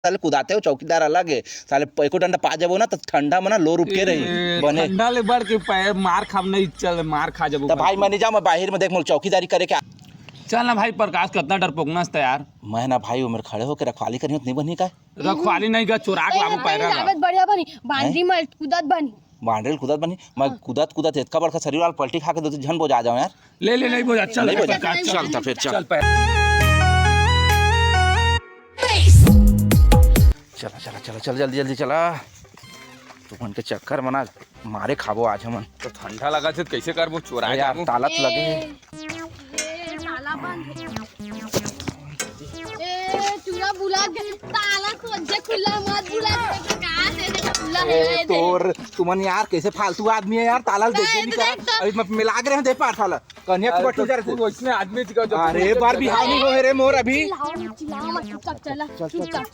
साले कुदाते हो चौकीदार अलग है साले एको डंडा पा जाबो ना तो ठंडा में ना लो रुक के रही बने ठंडा ले बढ़ के मार खा नहीं चल मार खा जब तो भाई मैंने जा मैं बाहर में देख मोल चौकीदारी करे क्या चल ना भाई प्रकाश कितना डरपोकना था यार मैं ना भाई उम्र खड़े होकर रखवाली करी नहीं बनी का रखवाली नहीं का चुरा के लागू पैरा बढ़िया बनी बांड्री में कुदत बनी बांड्रेल कुदत बनी मैं कुदत इतना बड़का शरीर वाला पलटी खा के दो झन बोझ आ जाओ यार ले ले नहीं बोझा चल चल तो फिर चल चला चला चला चल जल्दी जल्दी चला तूफान के चक्कर मना मारे खाबो आज हमन तो ठंडा लगा थे कैसे कर वो चुरा यार तालत लगे ताला बंद चूरा बुला के ताला खोजे खुला मत बुला कहां से खुला है तोर तुमन यार कैसे फालतू आदमी है यार ताला देख नहीं कर अभी मैं मिला के रहे दे पार साला कन्या को बटू जा तू इसने आदमी अरे बार बिहाव नहीं हो रे मोर अभी चिल्लाओ मत चुपचाप चला चुपचाप